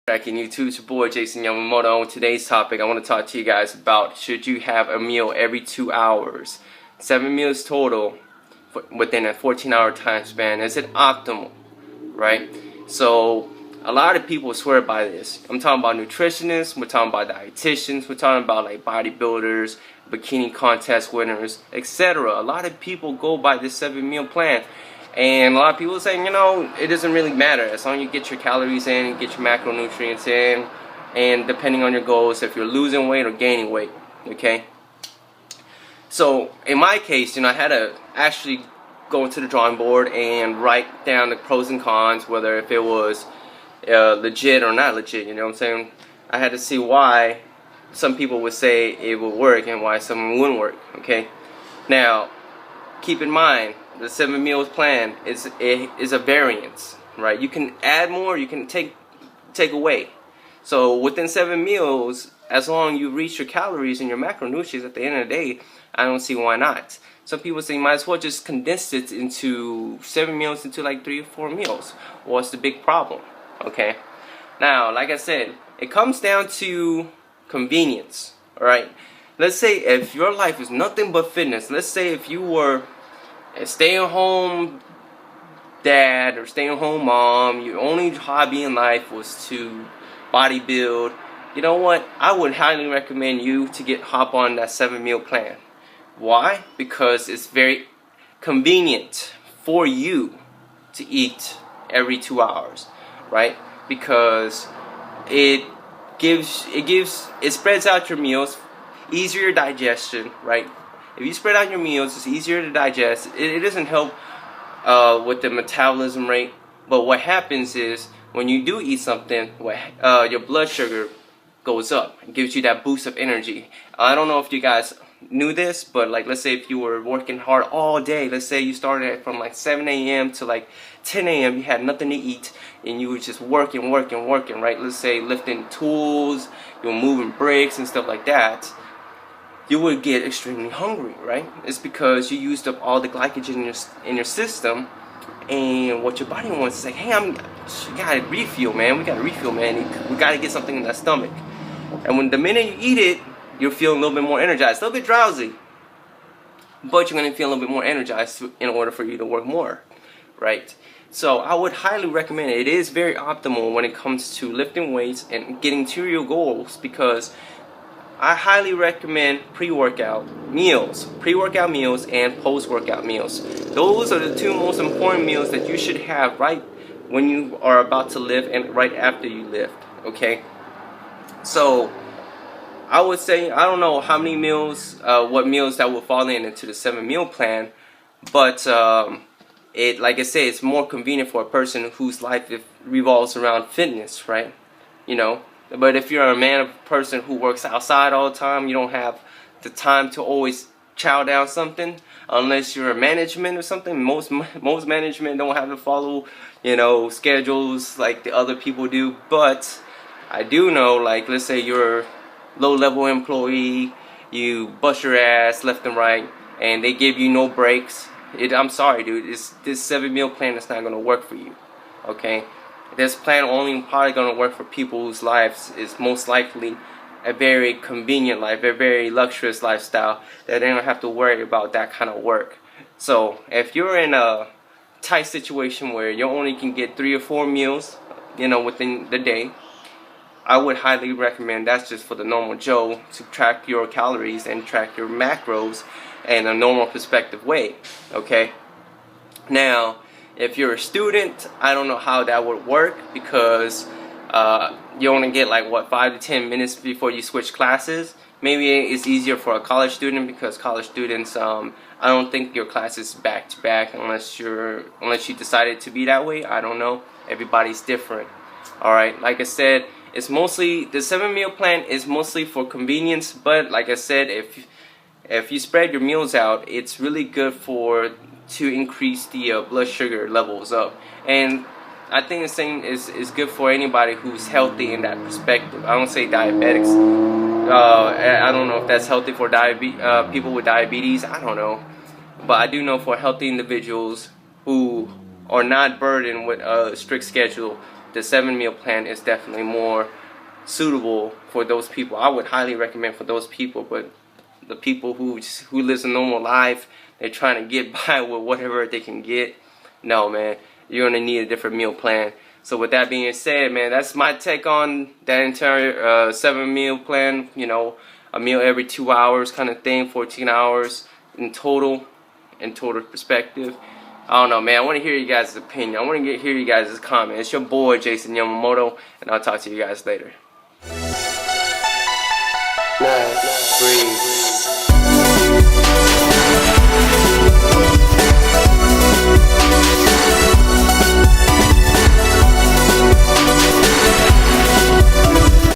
Back in YouTube, it's your boy Jason Yamamoto. On today's topic, I want to talk to you guys about should you have a meal every 2 hours? 7 meals total within a 14-hour time span. Is it optimal? Right? So, a lot of people swear by this. I'm talking about nutritionists, we're talking about dietitians, we're talking about like bodybuilders, bikini contest winners, etc. A lot of people go by this 7-meal plan. And a lot of people are saying, it doesn't really matter as long as you get your calories in, you get your macronutrients in, and depending on your goals, if you're losing weight or gaining weight, okay? So, in my case, I had to actually go into the drawing board and write down the pros and cons, whether if it was legit or not legit, you know what I'm saying? I had to see why some people would say it would work and why some wouldn't work, okay? Now, keep in mind, the 7 meals plan is a variance, right? You can add more, you can take away. So within 7 meals, as long as you reach your calories and your macronutrients at the end of the day, I don't see why not. Some people say might as well just condense it into 7 meals into like 3 or 4 meals. What's the big problem? Okay. Now, like I said, it comes down to convenience. All right. Let's say if your life is nothing but fitness. Let's say if you were a stay-at-home dad or stay-at-home mom, your only hobby in life was to bodybuild. You know what? I would highly recommend you to hop on that 7-meal plan. Why? Because it's very convenient for you to eat every 2 hours, right? Because it spreads out your meals, easier digestion, right? If you spread out your meals, it's easier to digest. It doesn't help with the metabolism rate. But what happens is when you do eat something, your blood sugar goes up. It gives you that boost of energy. I don't know if you guys knew this, but like let's say if you were working hard all day, let's say you started from like 7 a.m. to like 10 a.m. you had nothing to eat and you were just working, right? Let's say lifting tools, you were moving bricks and stuff like that. You would get extremely hungry, right? It's because you used up all the glycogen in your system, and what your body wants is like, hey, we gotta refuel, man. We gotta refuel, man. We gotta get something in that stomach. And when the minute you eat it, you'll feel a little bit more energized, a little bit drowsy, but you're gonna feel a little bit more energized in order for you to work more, right? So I would highly recommend it. It is very optimal when it comes to lifting weights and getting to your goals, because I highly recommend pre-workout meals and post-workout meals. Those are the 2 most important meals that you should have right when you are about to lift and right after you lift, okay? So I would say, I don't know how many meals, what meals that would fall into the 7-meal plan, but like I say, it's more convenient for a person whose life revolves around fitness, right? But if you're a person who works outside all the time, you don't have the time to always chow down something, unless you're a management or something. Most management don't have to follow, schedules like the other people do. But I do know, like, let's say you're a low-level employee, you bust your ass left and right, and they give you no breaks. I'm sorry, dude. This 7-meal plan is not gonna work for you. Okay. This plan only probably going to work for people whose lives is most likely a very convenient life, a very luxurious lifestyle, that they don't have to worry about that kind of work. So if you're in a tight situation where you only can get 3 or 4 meals, within the day, I would highly recommend that's just for the normal Joe to track your calories and track your macros in a normal perspective way, okay? Now, if you're a student, I don't know how that would work, because you only get like 5 to 10 minutes before you switch classes. Maybe it's easier for a college student, because college students, I don't think your class is back to back unless you decided to be that way. I don't know. Everybody's different. All right. Like I said, it's mostly the 7-meal plan is mostly for convenience. But like I said, if you spread your meals out, it's really good to increase the blood sugar levels up. And I think the same is good for anybody who's healthy in that perspective. I don't say diabetics. I don't know if that's healthy for people with diabetes. I don't know. But I do know for healthy individuals who are not burdened with a strict schedule the 7-meal plan is definitely more suitable for those people. I would highly recommend for those people, but the people who lives a normal life, they're trying to get by with whatever they can get. No, man, you're gonna need a different meal plan. So with that being said, man, that's my take on that entire 7-meal plan. You know, a meal every 2 hours kind of thing, 14 hours in total perspective. I don't know, man. I want to hear you guys' opinion. I want to hear you guys' comments. It's your boy, Jason Yamamoto, and I'll talk to you guys later. Breathe.